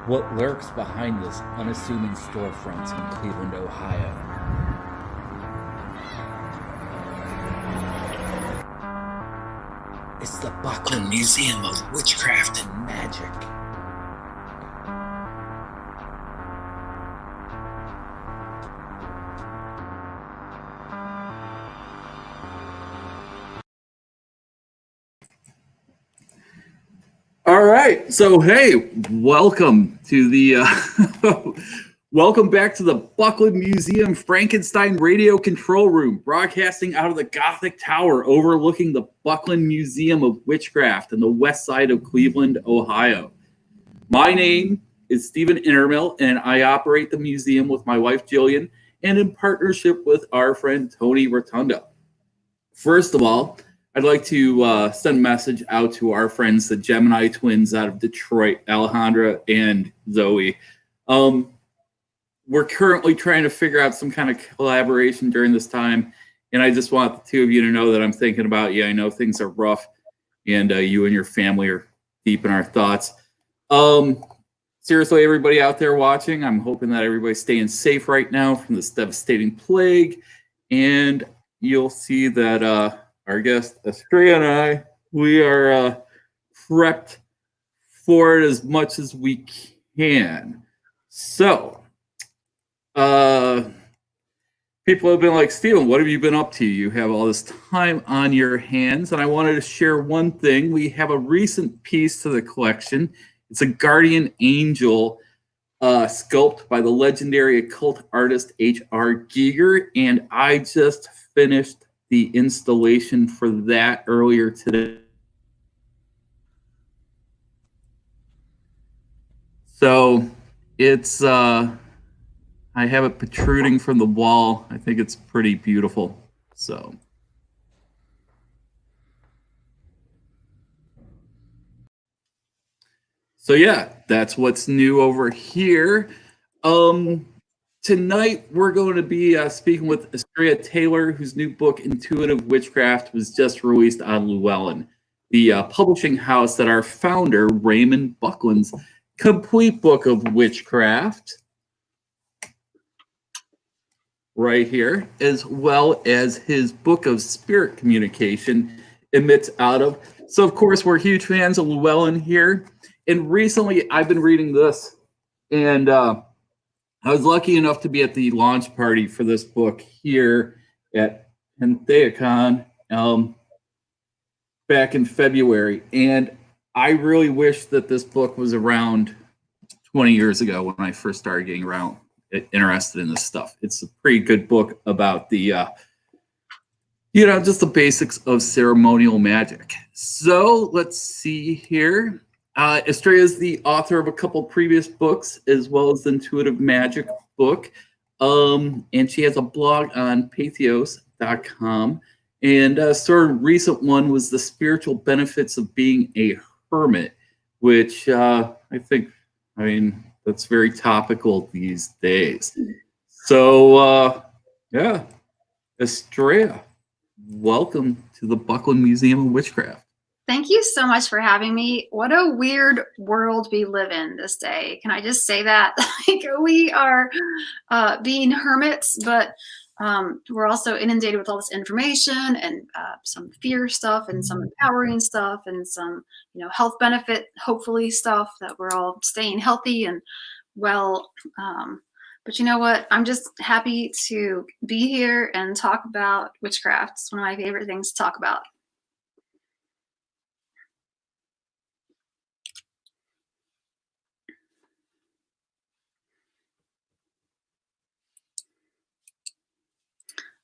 What lurks behind this unassuming storefront in Cleveland, Ohio? It's the Buckland Museum of Witchcraft and Magic. All right, so hey, welcome to the welcome back to the Buckland Museum Frankenstein Radio Control Room, broadcasting out of the Gothic Tower overlooking the Buckland Museum of Witchcraft on the west side of Cleveland, Ohio. My name is Stephen Innermill, and I operate the museum with my wife Jillian, and in partnership with our friend Tony Rotundo. First of all, I'd like to send a message out to our friends, the Gemini twins out of Detroit, Alejandra and Zoe. We're currently trying to figure out some kind of collaboration during this time, and I just want the two of you to know that I'm thinking about you. I know things are rough, and you and your family are deep in our thoughts. Seriously, everybody out there watching, I'm hoping that everybody's staying safe right now from this devastating plague, and you'll see that our guest, Astrea, and I, we are prepped for it as much as we can. So, people have been like, Stephen, what have you been up to? You have all this time on your hands. And I wanted to share one thing. We have a recent piece to the collection. It's a guardian angel sculpt by the legendary occult artist H.R. Giger. And I just finished the installation for that earlier today. So it's, I have it protruding from the wall. I think it's pretty beautiful. So yeah, that's what's new over here. Tonight, we're going to be speaking with Astrea Taylor, whose new book, Intiuitive Witchchraft, was just released on Llewellyn, the publishing house that our founder, Raymond Buckland's complete book of witchcraft, right here, as well as his book of spirit communication, emits out of. So, of course, we're huge fans of Llewellyn here. And recently, I've been reading this, and I was lucky enough to be at the launch party for this book here at PentheaCon back in February. And I really wish that this book was around 20 years ago when I first started getting interested in this stuff. It's a pretty good book about the, just the basics of ceremonial magic. So let's see here. Astrea is the author of a couple previous books, as well as the Intuitive Magic book. And she has a blog on patheos.com. And a sort of recent one was The Spiritual Benefits of Being a Hermit, which I mean, that's very topical these days. So, yeah, Astrea, welcome to the Buckland Museum of Witchcraft. Thank you so much for having me. What a weird world we live in this day. Can I just say that? Like, we are being hermits, but we're also inundated with all this information and some fear stuff and some empowering stuff and some, health benefit, hopefully stuff that we're all staying healthy and well. But you know what? I'm just happy to be here and talk about witchcraft. It's one of my favorite things to talk about.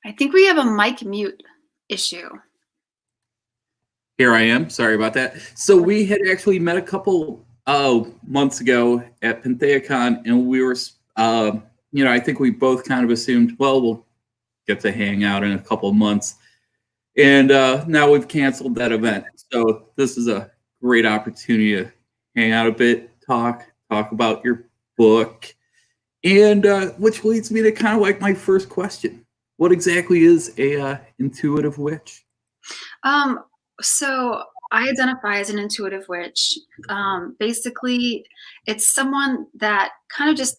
I think we have a mic mute issue. Here I am. Sorry about that. So we had actually met a couple months ago at PentheaCon, and we were, I think we both kind of assumed, well, we'll get to hang out in a couple of months. And now we've canceled that event. So this is a great opportunity to hang out a bit, talk about your book, and which leads me to kind of like my first question. What exactly is a intuitive witch? So I identify as an intuitive witch. Basically, it's someone that kind of just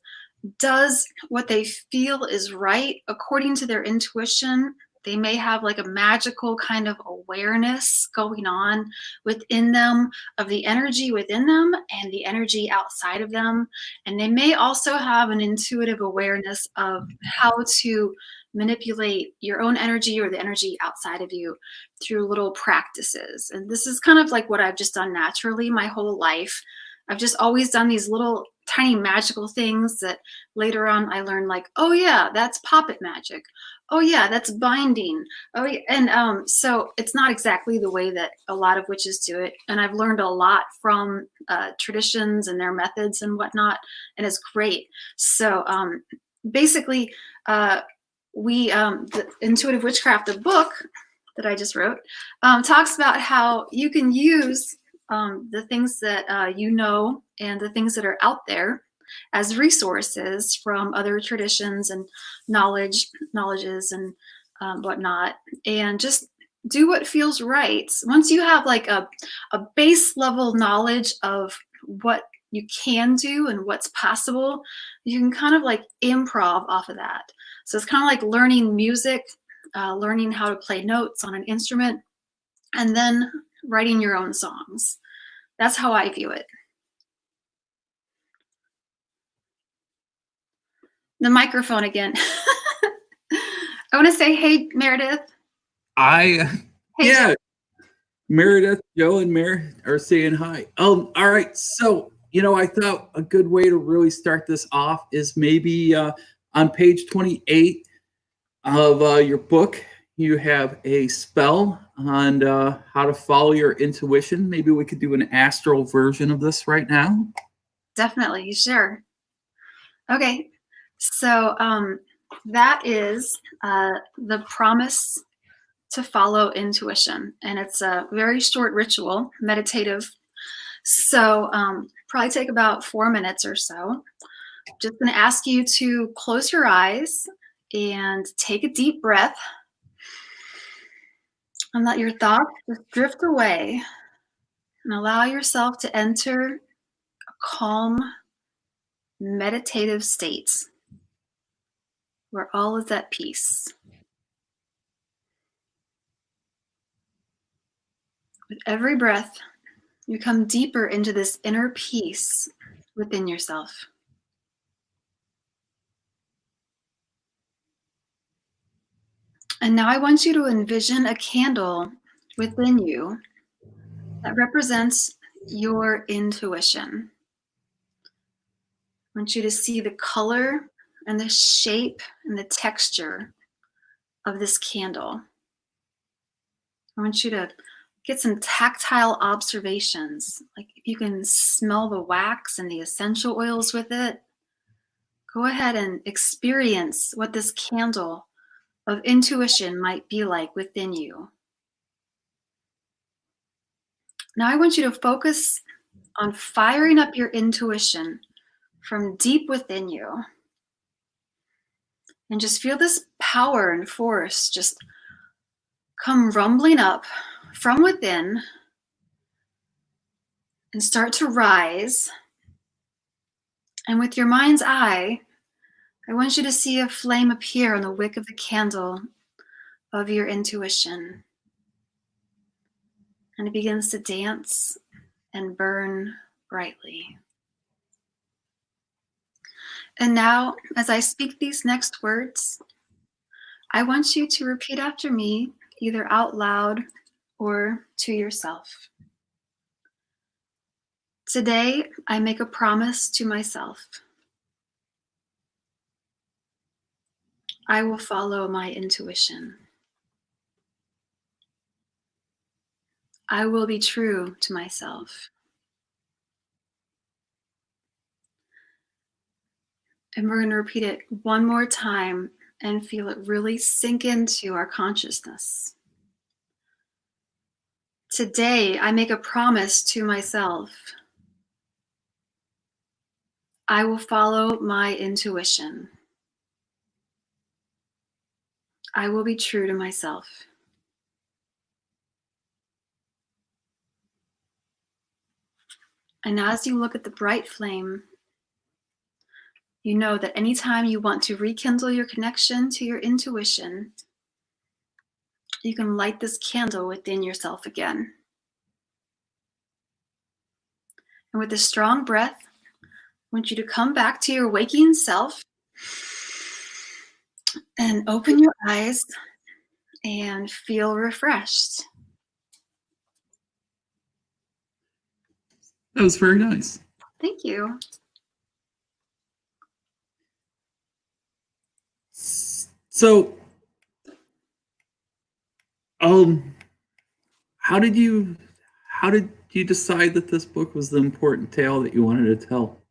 does what they feel is right according to their intuition. They may have like a magical kind of awareness going on within them of the energy within them and the energy outside of them. And they may also have an intuitive awareness of how to manipulate your own energy or the energy outside of you through little practices. And this is kind of like what I've just done naturally my whole life. I've just always done these little tiny magical things that later on I learned, like, oh yeah, that's poppet magic. Oh yeah, that's binding. Oh yeah. And so it's not exactly the way that a lot of witches do it. And I've learned a lot from traditions and their methods and whatnot, and it's great. So basically, the Intuitive Witchcraft, the book that I just wrote, talks about how you can use the things that you know and the things that are out there as resources from other traditions and knowledges and whatnot, and just do what feels right. Once you have like a base level knowledge of what you can do and what's possible, you can kind of like improv off of that. So it's kind of like learning music, learning how to play notes on an instrument, and then writing your own songs. That's how I view it. The microphone again. I want to say, hey, Meredith. Hey, Yeah, Joe. Meredith, Joe, and Mary are saying hi. All right. So, I thought a good way to really start this off is maybe on page 28 of your book, you have a spell on how to follow your intuition. Maybe we could do an astral version of this right now. Definitely, sure. Okay, so that is the promise to follow intuition, and it's a very short ritual, meditative. So probably take about 4 minutes or so. Just going to ask you to close your eyes and take a deep breath and let your thoughts just drift away, and allow yourself to enter a calm, meditative state where all is at peace. With every breath, you come deeper into this inner peace within yourself. And now I want you to envision a candle within you that represents your intuition. I want you to see the color and the shape and the texture of this candle. I want you to get some tactile observations, like if you can smell the wax and the essential oils with it. Go ahead and experience what this candle of intuition might be like within you. Now I want you to focus on firing up your intuition from deep within you. And just feel this power and force just come rumbling up from within and start to rise. And with your mind's eye, I want you to see a flame appear on the wick of the candle of your intuition. And it begins to dance and burn brightly. And now, as I speak these next words, I want you to repeat after me, either out loud or to yourself. Today, I make a promise to myself. I will follow my intuition. I will be true to myself. And we're going to repeat it one more time and feel it really sink into our consciousness. Today, I make a promise to myself. I will follow my intuition. I will be true to myself. And as you look at the bright flame, you know that anytime you want to rekindle your connection to your intuition, you can light this candle within yourself again. And with a strong breath, I want you to come back to your waking self and open your eyes and feel refreshed. That was very nice. Thank you. So, how did you decide that this book was the important tale that you wanted to tell?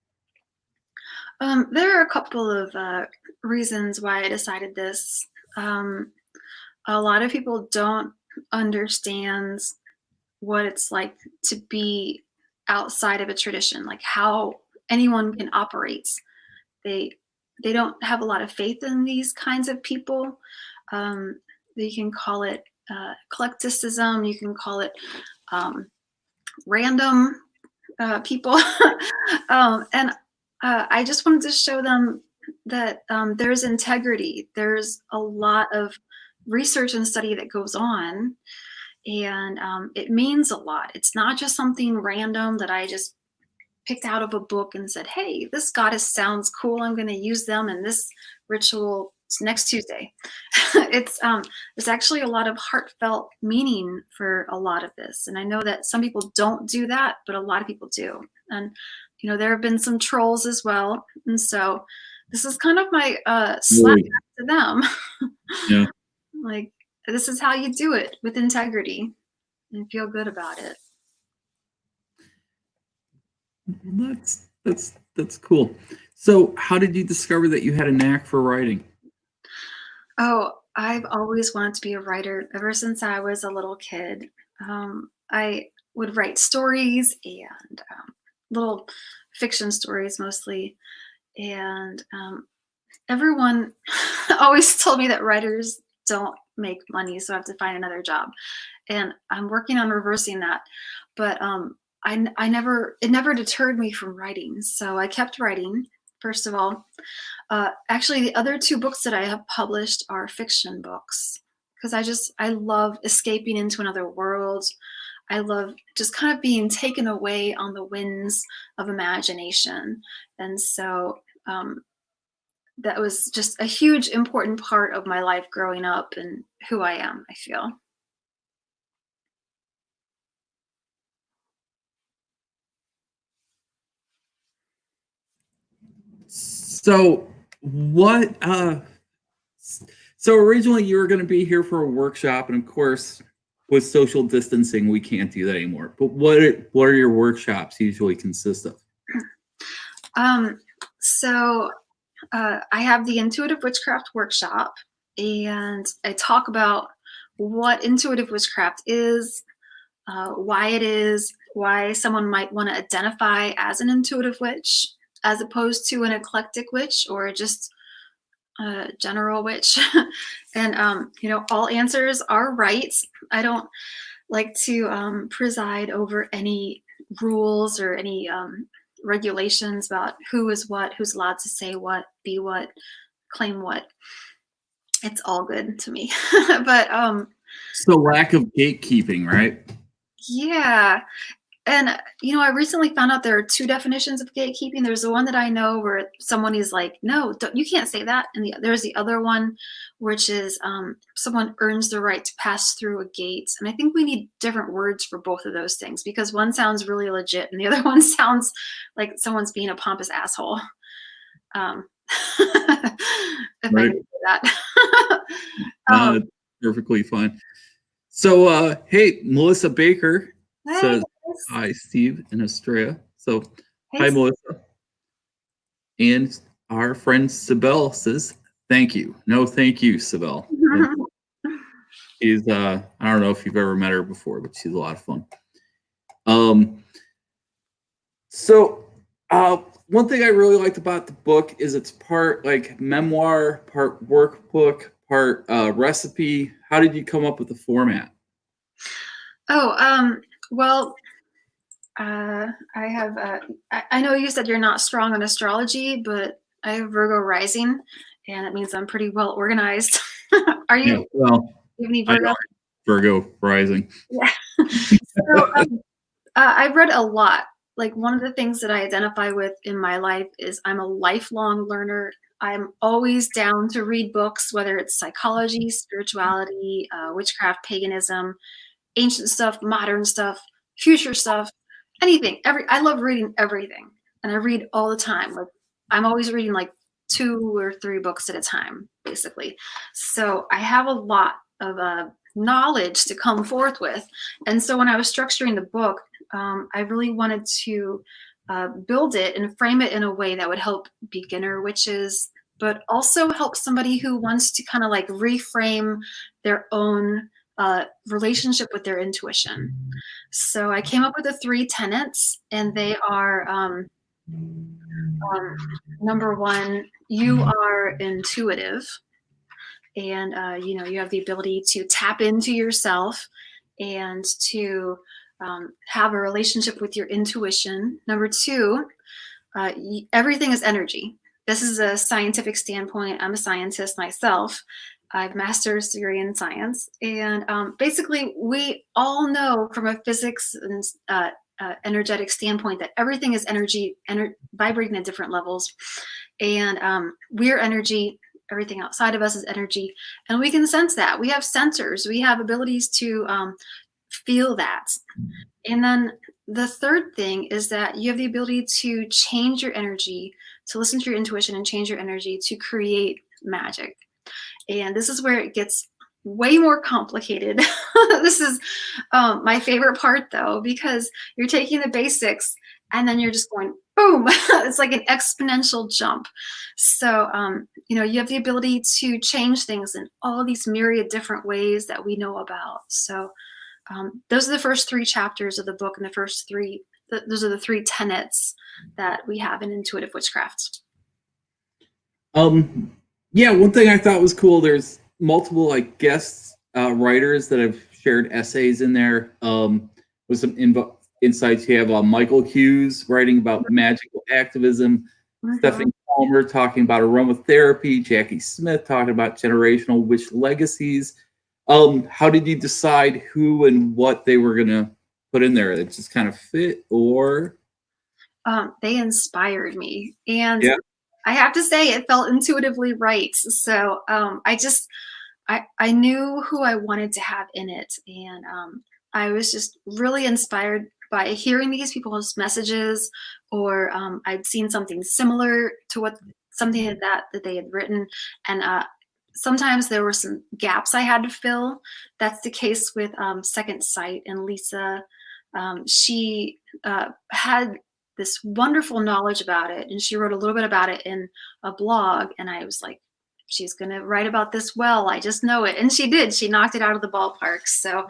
There are a couple of reasons why I decided this. A lot of people don't understand what it's like to be outside of a tradition, like how anyone can operate. They don't have a lot of faith in these kinds of people. You can call it eclecticism. You can call it random people. And I just wanted to show them that there's integrity. There's a lot of research and study that goes on, and it means a lot. It's not just something random that I just picked out of a book and said, hey, this goddess sounds cool. I'm going to use them in this ritual next Tuesday. There's actually a lot of heartfelt meaning for a lot of this. And I know that some people don't do that, but a lot of people do. And, you know, there have been some trolls as well. And so this is kind of my slap back to them. Yeah. Like, this is how you do it with integrity and feel good about it. That's cool. So how did you discover that you had a knack for writing? Oh, I've always wanted to be a writer ever since I was a little kid. I would write stories and little fiction stories mostly. And everyone always told me that writers don't make money, so I have to find another job. And I'm working on reversing that. But it never deterred me from writing. So I kept writing, first of all. Actually, the other two books that I have published are fiction books because I love escaping into another world. I love just kind of being taken away on the winds of imagination. And so that was just a huge, important part of my life growing up and who I am, I feel. So what so originally you were going to be here for a workshop, and of course with social distancing we can't do that anymore. But what are your workshops usually consist of? So I have the Intuitive Witchcraft workshop, and I talk about what intuitive witchcraft is, why it is, why someone might want to identify as an intuitive witch as opposed to an eclectic witch or just a general witch. And, you know, all answers are right. I don't like to preside over any rules or any regulations about who is what, who's allowed to say what, be what, claim what. It's all good to me. But so lack of gatekeeping, right? Yeah. And, you know, I recently found out there are two definitions of gatekeeping. There's the one that I know where someone is like, no, you can't say that. And there's the other one, which is someone earns the right to pass through a gate. And I think we need different words for both of those things because one sounds really legit and the other one sounds like someone's being a pompous asshole. If Right. I can say that. Perfectly fine. So, hey, Melissa Baker says, hi, Steve and Astrea. So, hi, Melissa. And our friend Sibel says, thank you. No, thank you, Sibel. She's, I don't know if you've ever met her before, but she's a lot of fun. So, one thing I really liked about the book is it's part like memoir, part workbook, part recipe. How did you come up with the format? Well, I have. I know you said you're not strong on astrology, but I have Virgo rising, and it means I'm pretty well organized. Are Yeah, you? well, You have any I Virgo? don't. Virgo rising. Yeah. So I've read a lot. Like one of the things that I identify with in my life is I'm a lifelong learner. I'm always down to read books, whether it's psychology, spirituality, witchcraft, paganism, ancient stuff, modern stuff, future stuff, anything. I love reading everything, and I read all the time. Like I'm always reading like 2 or 3 books at a time, basically. So I have a lot of knowledge to come forth with. And so when I was structuring the book, I really wanted to build it and frame it in a way that would help beginner witches, but also help somebody who wants to kind of like reframe their own relationship with their intuition. So I came up with the 3 tenets, and they are number 1, you are intuitive, and you have the ability to tap into yourself and to have a relationship with your intuition. Number 2, everything is energy. This is a scientific standpoint. I'm a scientist myself. I have a master's degree in science. And basically, we all know from a physics and energetic standpoint that everything is energy, vibrating at different levels. And we're energy. Everything outside of us is energy. And we can sense that. We have sensors. We have abilities to feel that. And then the third thing is that you have the ability to change your energy, to listen to your intuition and change your energy to create magic. And this is where it gets way more complicated. This is my favorite part, though, because you're taking the basics and then you're just going boom. It's like an exponential jump. So you have the ability to change things in all these myriad different ways that we know about. So those are the first 3 chapters of the book, and those are the 3 tenets that we have in Intuitive Witchcraft. Yeah, one thing I thought was cool. There's multiple like guest writers that have shared essays in there. With some insights, you have Michael Hughes writing about magical activism, Stephanie Palmer talking about aromatherapy, Jackie Smith talking about generational witch legacies. How did you decide who and what they were gonna put in there? It just kind of fit, or they inspired me, and yeah. I have to say it felt intuitively right. So I knew who I wanted to have in it, and I was just really inspired by hearing these people's messages, or I'd seen something similar to something that they had written, and sometimes there were some gaps I had to fill. That's the case with Second Sight and Lisa. She had this wonderful knowledge about it, and she wrote a little bit about it in a blog, and I was like, she's going to write about this well, I just know it. And she did. She knocked it out of the ballpark. So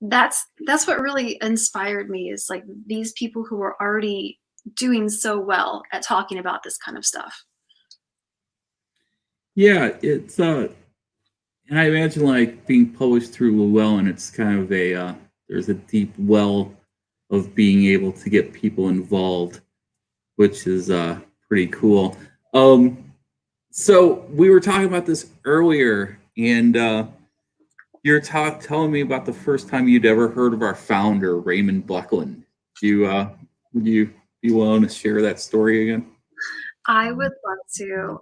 that's what really inspired me, is like these people who were already doing so well at talking about this kind of stuff. Yeah, it's and I imagine like being published through Llewellyn, it's kind of a there's a deep well of being able to get people involved, which is pretty cool. So we were talking about this earlier, and you're telling me about the first time you'd ever heard of our founder, Raymond Buckland. Would you be willing to share that story again? I would love to.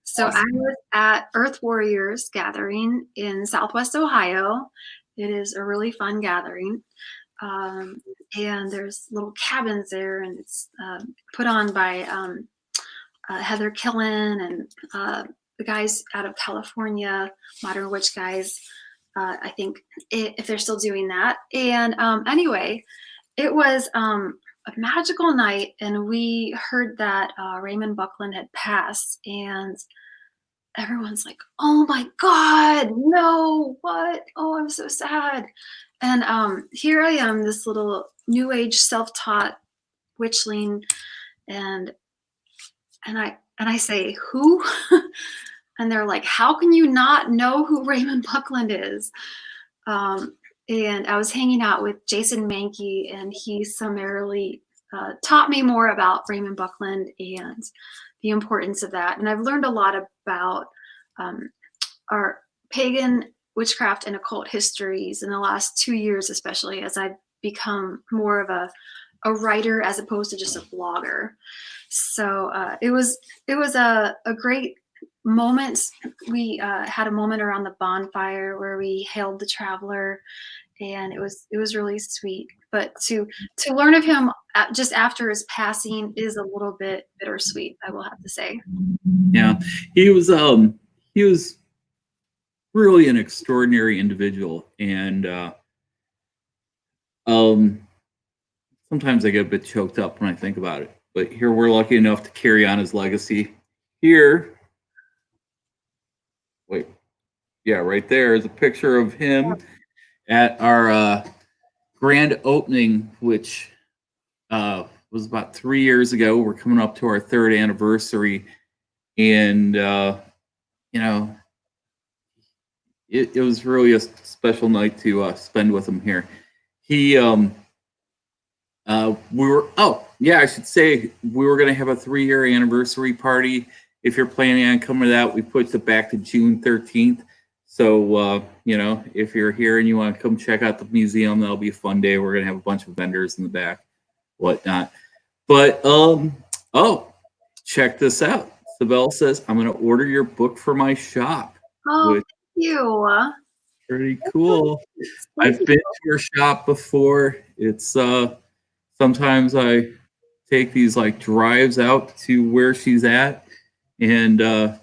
So I was at Earth Warriors gathering in Southwest Ohio. It is a really fun gathering. And there's little cabins there, and it's put on by Heather Killen and the guys out of California, Modern Witch guys. I think if they're still doing that. And anyway, it was a magical night, and we heard that Raymond Buckland had passed, and everyone's like, oh my God, no, what? Oh, I'm so sad. And here I am, this little new age self-taught witchling, and I say, who? And they're like, how can you not know who Raymond Buckland is? and I was hanging out with Jason Mankey, and he summarily taught me more about Raymond Buckland and the importance of that. And I've learned a lot about our pagan witchcraft and occult histories in the last 2 years, especially as I've become more of a writer as opposed to just a blogger. So it was a great moment. We had a moment around the bonfire where we hailed the traveler, and it was really sweet. But to learn of him just after his passing is a little bit bittersweet, I will have to say. Yeah, he was really an extraordinary individual, and sometimes I get a bit choked up when I think about it. But here we're lucky enough to carry on his legacy. Here, wait, yeah, right there is a picture of him at our grand opening, which was about 3 years ago. We're coming up to our 3rd anniversary, and you know, it was really a special night to spend with him here. He I should say we were going to have a 3-year anniversary party. If you're planning on coming to that, we pushed it back to June 13th. So, if you're here and you want to come check out the museum, that'll be a fun day. We're going to have a bunch of vendors in the back, whatnot. But, check this out. Sibel says, I'm going to order your book for my shop. Oh, thank you. Pretty cool. I've been to your shop before. It's sometimes I take these like drives out to where she's at and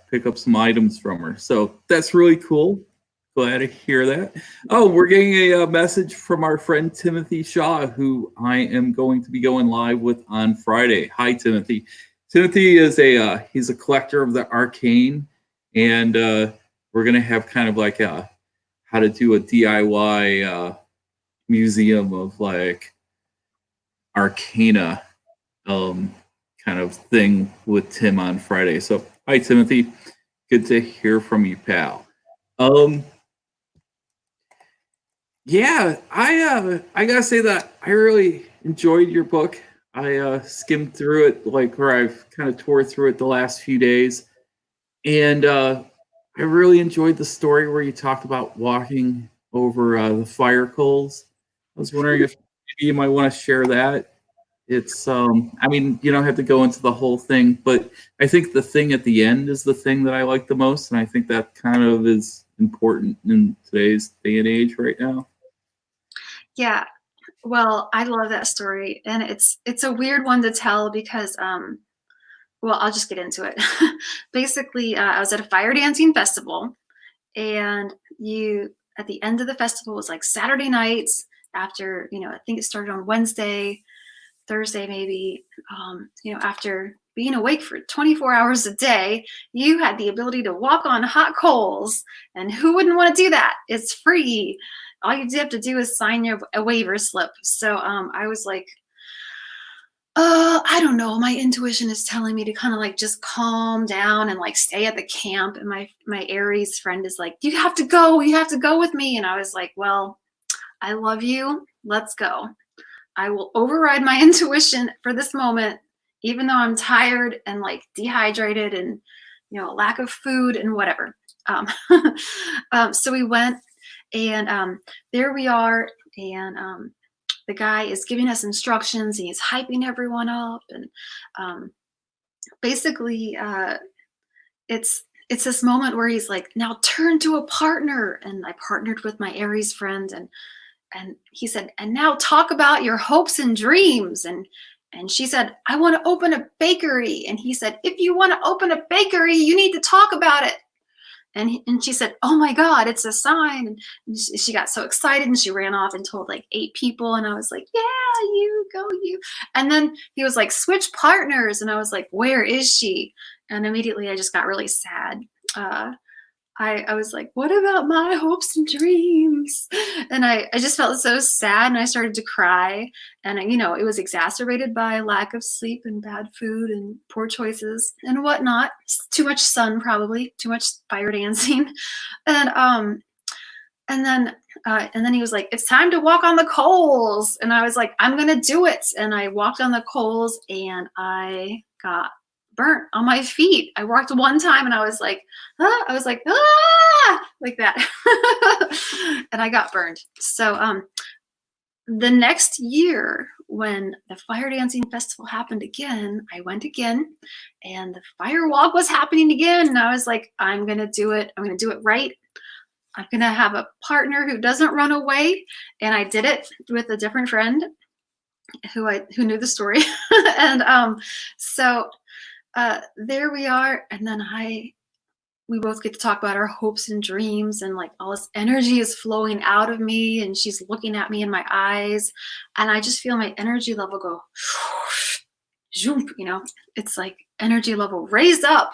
pick up some items from her. So that's really cool. Glad to hear that. Oh, we're getting a message from our friend Timothy Shaw, who I am going to be going live with on Friday. Hi, Timothy. Timothy is he's a collector of the arcane, and we're gonna have kind of like a how to do a DIY museum of like arcana kind of thing with Tim on Friday. So hi Timothy, good to hear from you, pal. Yeah, I gotta say that I really enjoyed your book. I skimmed through it, like where I've kind of tore through it the last few days, and I really enjoyed the story where you talked about walking over the fire coals. I was wondering if maybe you might want to share that. It's I mean, you don't have to go into the whole thing, but I think the thing at the end is the thing that I like the most, and I think that kind of is important in today's day and age right now. Yeah. Well, I love that story, and it's a weird one to tell because well, I'll just get into it. Basically, I was at a fire dancing festival, and you at the end of the festival was like Saturday nights after, I think it started on Wednesday, Thursday maybe, after being awake for 24 hours a day, you had the ability to walk on hot coals, and who wouldn't want to do that? It's free. All you have to do is sign a waiver slip. So I was like, I don't know. My intuition is telling me to kind of like just calm down and like stay at the camp. And my Aries friend is like, you have to go. You have to go with me. And I was like, well, I love you. Let's go. I will override my intuition for this moment, even though I'm tired and like dehydrated and, lack of food and whatever. So we went, and there we are. And the guy is giving us instructions, and he's hyping everyone up. And basically, it's this moment where he's like, now turn to a partner. And I partnered with my Aries friend, and he said, and now talk about your hopes and dreams. And she said, I want to open a bakery. And he said, if you want to open a bakery, you need to talk about it. And she said, oh my God, it's a sign. And she got so excited, and she ran off and told like 8 people. And I was like, yeah, you go, you. And then he was like, switch partners. And I was like, where is she? And immediately I just got really sad. I was like, what about my hopes and dreams? And I just felt so sad, and I started to cry. And, it was exacerbated by lack of sleep and bad food and poor choices and whatnot. Too much sun, probably, too much fire dancing. And And then he was like, "It's time to walk on the coals." And I was like, "I'm going to do it." And I walked on the coals and I got burnt on my feet. I walked one time and I was like, ah, like that. And I got burned. So, the next year when the fire dancing festival happened again, I went again and the fire walk was happening again. And I was like, I'm going to do it. I'm going to do it right. I'm going to have a partner who doesn't run away. And I did it with a different friend who knew the story. And so there we are. And then we both get to talk about our hopes and dreams, and like all this energy is flowing out of me, and she's looking at me in my eyes, and I just feel my energy level go, zoom, it's like energy level raised up.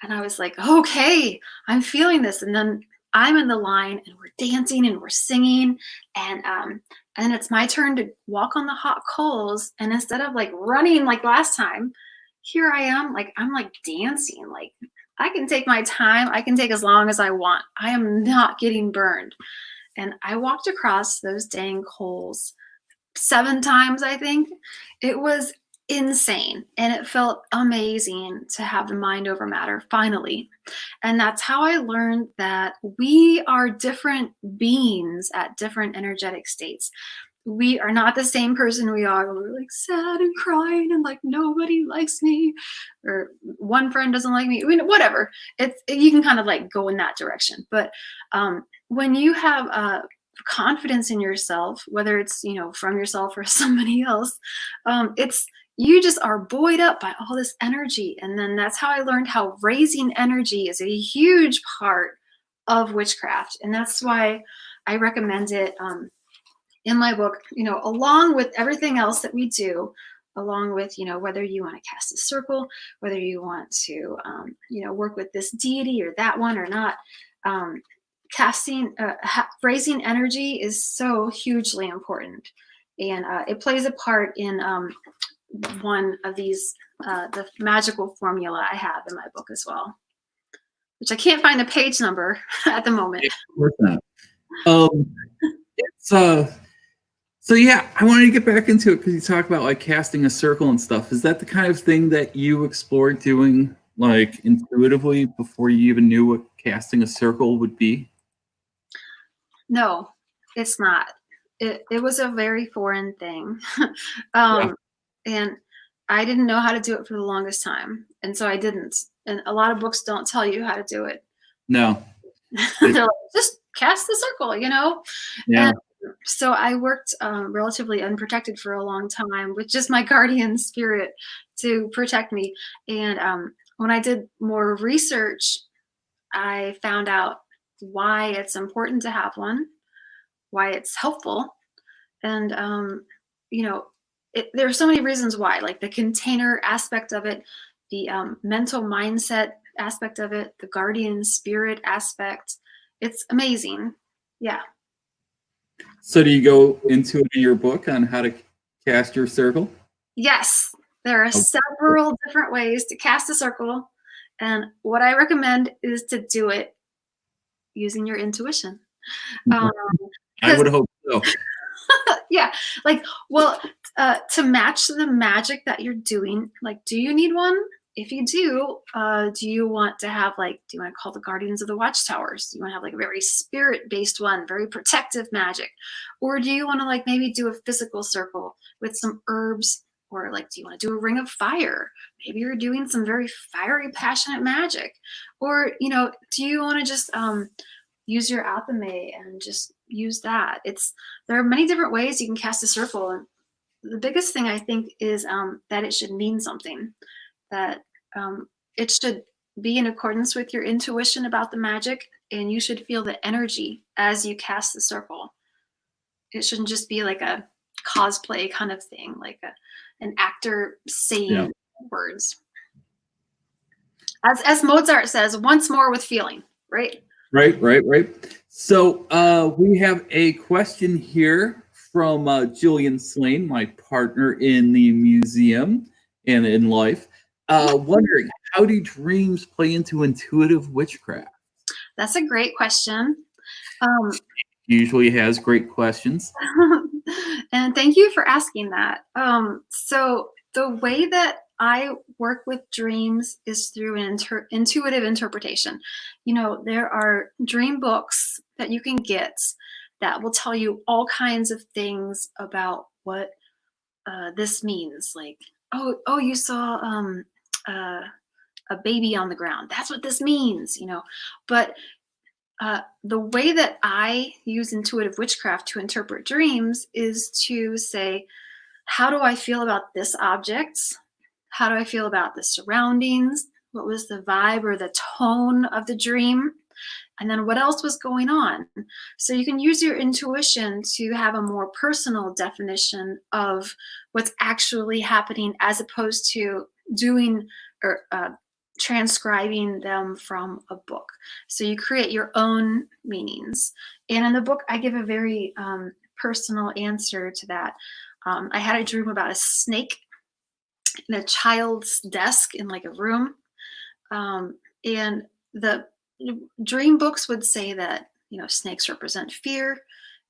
And I was like, okay, I'm feeling this. And then I'm in the line and we're dancing and we're singing, and it's my turn to walk on the hot coals. And instead of like running like last time, here I am, like I'm like dancing. Like I can take my time. I can take as long as I want. I am not getting burned. And I walked across those dang coals 7 times, I think. It was insane. And it felt amazing to have the mind over matter finally. And that's how I learned that we are different beings at different energetic states. We are not the same person we are when we're like sad and crying and like nobody likes me, or one friend doesn't like me. I mean, whatever. You can kind of like go in that direction. But when you have confidence in yourself, whether it's from yourself or somebody else, you just are buoyed up by all this energy. And then that's how I learned how raising energy is a huge part of witchcraft, and that's why I recommend it. In my book, along with everything else that we do, along with, whether you want to cast a circle, whether you want to, work with this deity or that one or not, raising energy is so hugely important. And it plays a part in one of these, the magical formula I have in my book as well, which I can't find the page number at the moment. Of course not. So yeah, I wanted to get back into it because you talk about like casting a circle and stuff. Is that the kind of thing that you explored doing like intuitively before you even knew what casting a circle would be? No, it's not. It was a very foreign thing. And I didn't know how to do it for the longest time. And so I didn't. And a lot of books don't tell you how to do it. No. They're like, just cast the circle, Yeah. And so I worked relatively unprotected for a long time with just my guardian spirit to protect me. And when I did more research, I found out why it's important to have one, why it's helpful. And, there are so many reasons why, like the container aspect of it, the mental mindset aspect of it, the guardian spirit aspect. It's amazing. Yeah. So do you go into it in your book on how to cast your circle? Yes, there are several different ways to cast a circle. And what I recommend is to do it using your intuition. I would hope so. Yeah, to match the magic that you're doing, like, do you need one? If you do you want to have do you want to call the guardians of the watchtowers? Do you want to have like a very spirit-based one, very protective magic? Or do you want to maybe do a physical circle with some herbs? Or do you want to do a ring of fire? Maybe you're doing some very fiery, passionate magic. Or, do you want to just use your alchemy and just use that? There are many different ways you can cast a circle. And the biggest thing I think is that it should mean something. That it should be in accordance with your intuition about the magic, and you should feel the energy as you cast the circle. It shouldn't just be like a cosplay kind of thing, like an actor saying words. As Mozart says, once more with feeling, right? Right. So we have a question here from Jillian Slane, my partner in the museum and in life. Wondering, how do dreams play into intuitive witchcraft? That's a great question. Um, Usually has great questions. and thank you for asking that. So the way that I work with dreams is through an intuitive interpretation. You know, there are dream books that you can get that will tell you all kinds of things about what this means. Like, oh, you saw uh, a baby on the ground. That's what this means, you know. But the way that I use intuitive witchcraft to interpret dreams is to say, how do I feel about this object? How do I feel about the surroundings? What was the vibe or the tone of the dream? And then what else was going on? So you can use your intuition to have a more personal definition of what's actually happening as opposed to doing or transcribing them from a book. So you create your own meanings. And in the book, I give a very personal answer to that. I had a dream about a snake in a child's desk in like a room. And the dream books would say that, you know, snakes represent fear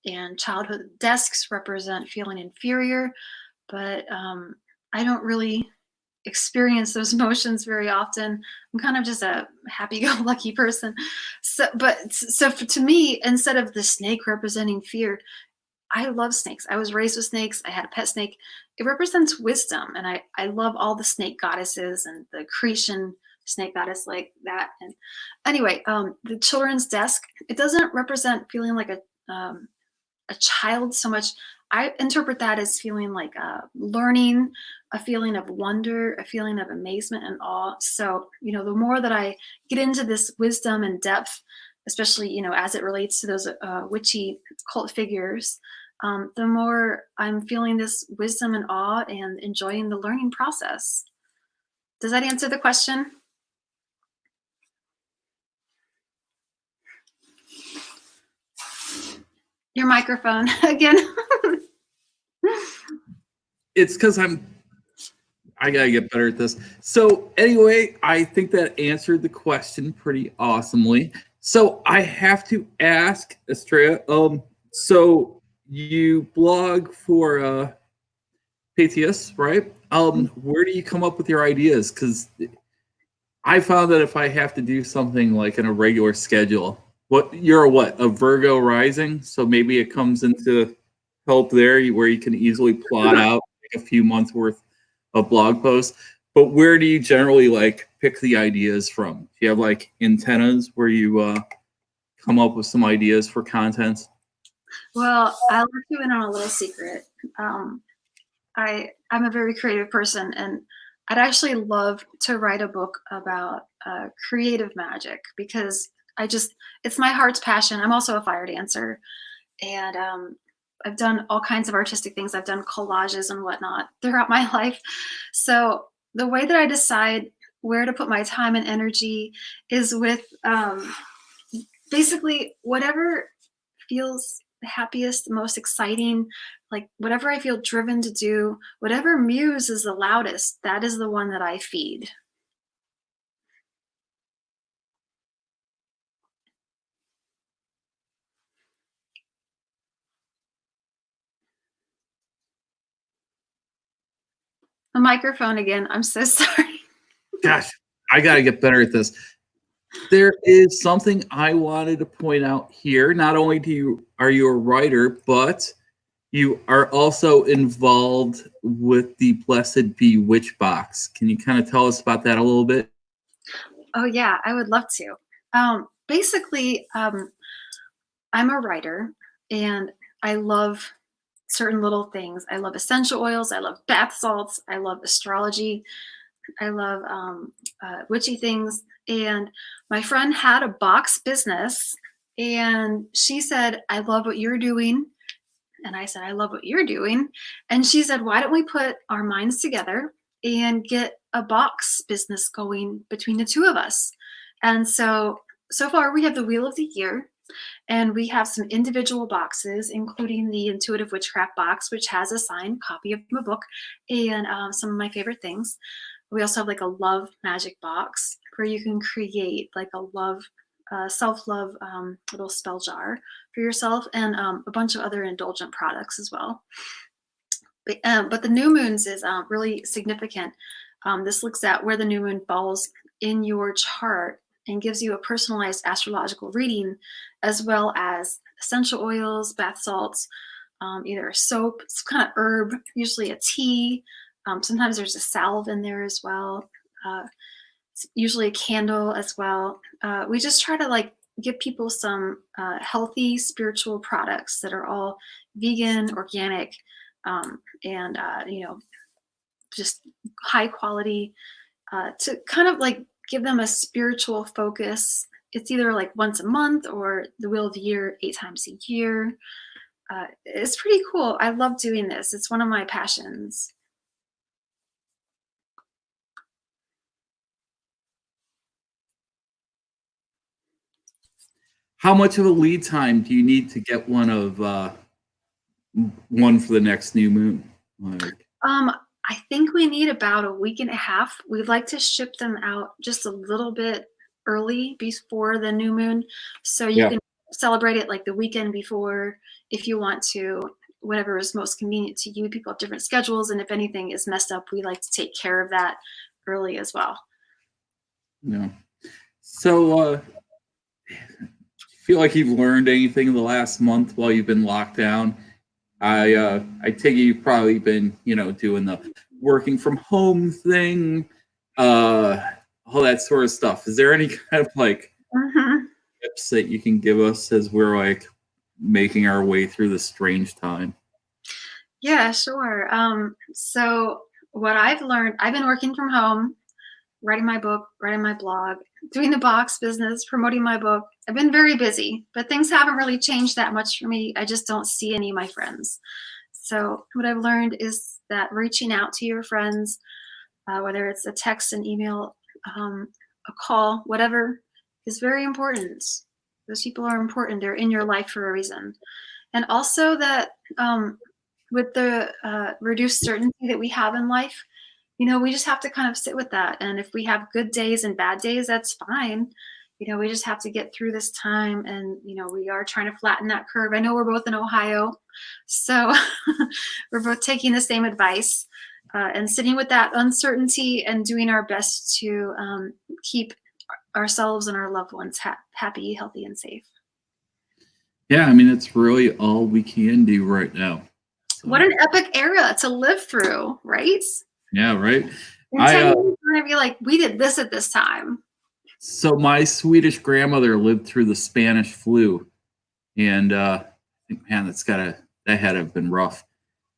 and childhood desks represent feeling inferior. But I don't really experience those emotions very often. I'm kind of just a happy-go-lucky person. To me, instead of the snake representing fear, I love snakes. I was raised with snakes. I had a pet snake. It represents wisdom, and I love all the snake goddesses and the Cretan snake goddess like that. And anyway, the children's desk, it doesn't represent feeling like a child so much. I interpret that as feeling like learning, a feeling of wonder, a feeling of amazement and awe. So, you know, the more that I get into this wisdom and depth, especially, you know, as it relates to those witchy cult figures, the more I'm feeling this wisdom and awe and enjoying the learning process. Does that answer the question? Your microphone again. It's because I gotta get better at this. So anyway, I think that answered the question pretty awesomely. So I have to ask, Astrea, so you blog for PTS, right? Where do you come up with your ideas? Because I found that if I have to do something like in a regular schedule, a Virgo rising, so maybe it comes into help there where you can easily plot out like a few months worth of blog posts. But where do you generally like pick the ideas from? Do you have like antennas where you come up with some ideas for content? Well, I'll let you in on a little secret. I'm a very creative person, and I'd actually love to write a book about creative magic because it's my heart's passion. I'm also a fire dancer, and I've done all kinds of artistic things. I've done collages and whatnot throughout my life. So the way that I decide where to put my time and energy is with basically whatever feels the happiest, the most exciting, like whatever I feel driven to do, whatever muse is the loudest, that is the one that I feed. The microphone again. I'm so sorry. Gosh, I got to get better at this. There is something I wanted to point out here. Not only are you a writer, but you are also involved with the Blessed Be Witch Box. Can you kind of tell us about that a little bit? Oh yeah, I would love to. Basically, I'm a writer and I love certain little things. I love essential oils. I love bath salts. I love astrology. I love witchy things. And my friend had a box business and she said, I love what you're doing. And I said, I love what you're doing. And she said, why don't we put our minds together and get a box business going between the two of us? And so far we have the Wheel of the Year, and we have some individual boxes, including the Intuitive Witchcraft box, which has a signed copy of my book and some of my favorite things. We also have like a love magic box where you can create like a love self-love little spell jar for yourself, and a bunch of other indulgent products as well. But the new moons is really significant. This looks at where the new moon falls in your chart and gives you a personalized astrological reading, as well as essential oils, bath salts, either a soap, some kind of herb, usually a tea. Sometimes there's a salve in there as well. Usually a candle as well. We just try to like give people some healthy spiritual products that are all vegan, organic, and just high quality, to kind of like give them a spiritual focus. It's either like once a month or the wheel of the year 8 times a year. It's pretty cool. I love doing this. It's one of my passions. How much of a lead time do you need to get one for the next new moon? I think we need about a week and a half. We'd like to ship them out just a little bit early before the new moon, so you can celebrate it like the weekend before if you want to, whatever is most convenient to you. People have different schedules, and if anything is messed up, we like to take care of that early as well. Yeah. So feel like you've learned anything in the last month while you've been locked down? I take it you've probably been, doing the working from home thing, all that sort of stuff. Is there any kind of like tips that you can give us as we're like making our way through this strange time? Yeah, sure. So what I've learned, I've been working from home, writing my book, writing my blog, doing the box business, promoting my book. I've been very busy, but things haven't really changed that much for me. I just don't see any of my friends. So what I've learned is that reaching out to your friends, whether it's a text, an email, a call, whatever, is very important. Those people are important. They're in your life for a reason. And also that with the reduced certainty that we have in life, we just have to kind of sit with that. And if we have good days and bad days, that's fine. We just have to get through this time. And, we are trying to flatten that curve. I know we're both in Ohio, so we're both taking the same advice and sitting with that uncertainty and doing our best to keep ourselves and our loved ones happy, healthy, and safe. Yeah, I mean, it's really all we can do right now. So. What an epic era to live through, right? Yeah, right. In 10 years, we're going to be like, we did this at this time. So my Swedish grandmother lived through the Spanish flu, and I think, man, that had to have been rough.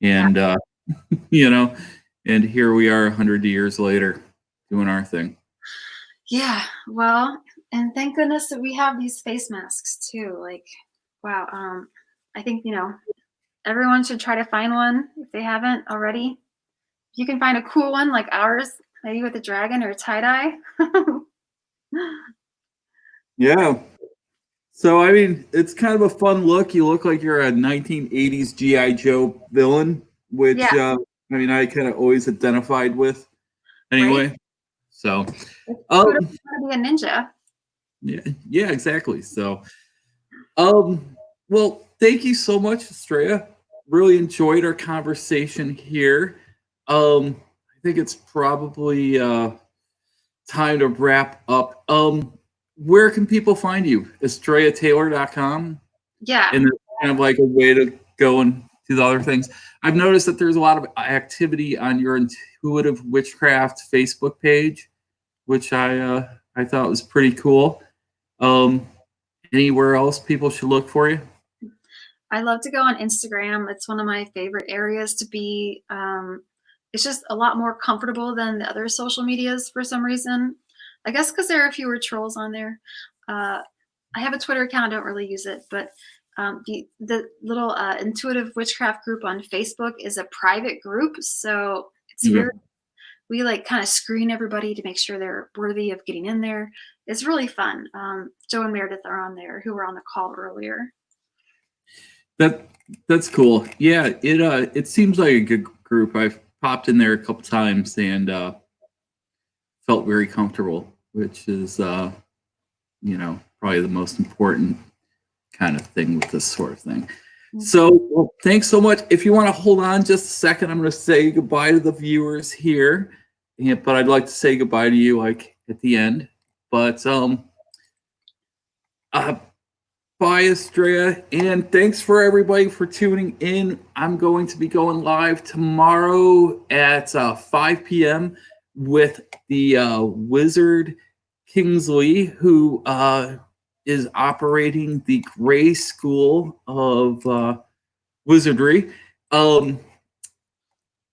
And and here we are 100 years later doing our thing. Yeah, well, and thank goodness that we have these face masks too. Like, wow. I think everyone should try to find one if they haven't already. If you can find a cool one like ours, maybe with a dragon or a tie-dye. Yeah. So, I mean, it's kind of a fun look. You look like you're a 1980s G.I. Joe villain, which, I kind of always identified with anyway. Right. So, to be a ninja. Yeah, exactly. So, well, thank you so much, Astrea. Really enjoyed our conversation here. I think it's probably time to wrap up. Where can people find you? AstreaTaylor.com? Yeah. And there's kind of like a way to go and do the other things. I've noticed that there's a lot of activity on your Intiuitive Witchchraft Facebook page, which I thought was pretty cool. Anywhere else people should look for you? I love to go on Instagram. It's one of my favorite areas to be. It's just a lot more comfortable than the other social medias for some reason. I guess because there are fewer trolls on there. I have a Twitter account. I don't really use it, but the little Intuitive Witchcraft group on Facebook is a private group. So it's we like kind of screen everybody to make sure they're worthy of getting in there. It's really fun. Joe and Meredith are on there, who were on the call earlier. That's cool. Yeah, it seems like a good group. I've popped in there a couple times and felt very comfortable, which is probably the most important kind of thing with this sort of thing. So well, thanks so much. If you want to hold on just a second, I'm going to say goodbye to the viewers here. But I'd like to say goodbye to you like at the end. But bye, Astrea, and thanks for everybody for tuning in. I'm going to be going live tomorrow at 5 p.m. with the Wizard Kingsley, who is operating the Gray School of Wizardry.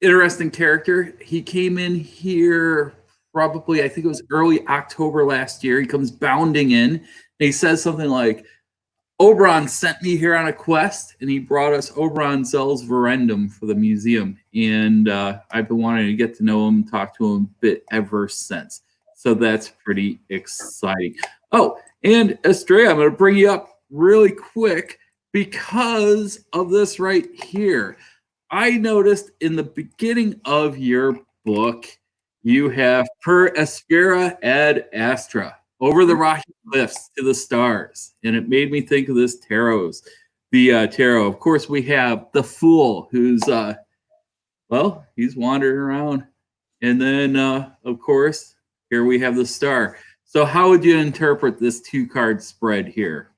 Interesting character. He came in here probably, I think it was early October last year. He comes bounding in, and he says something like, Oberon sent me here on a quest, and he brought us Oberon Zell's Verendum for the museum. And I've been wanting to get to know him, talk to him a bit ever since. So that's pretty exciting. Oh, and Astrea, I'm going to bring you up really quick because of this right here. I noticed in the beginning of your book, you have Per Aspera ad Astra, over the rocky cliffs to the stars. And it made me think of this tarot. Of course, we have the Fool, who's, well, he's wandering around. And then, of course, here we have the Star. So how would you interpret this 2-card spread here?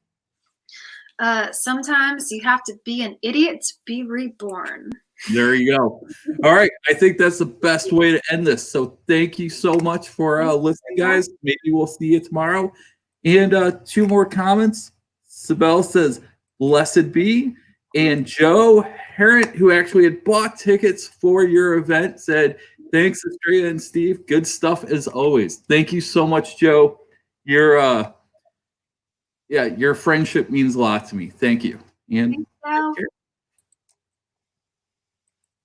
Sometimes you have to be an idiot to be reborn. There you go. All right. I think that's the best way to end this. So thank you so much for listening, guys. Maybe we'll see you tomorrow. And 2 more comments. Sibel says, blessed be. And Joe Herrent, who actually had bought tickets for your event, said, thanks, Astrea and Steve. Good stuff as always. Thank you so much, Joe. Your friendship means a lot to me. Thank you. And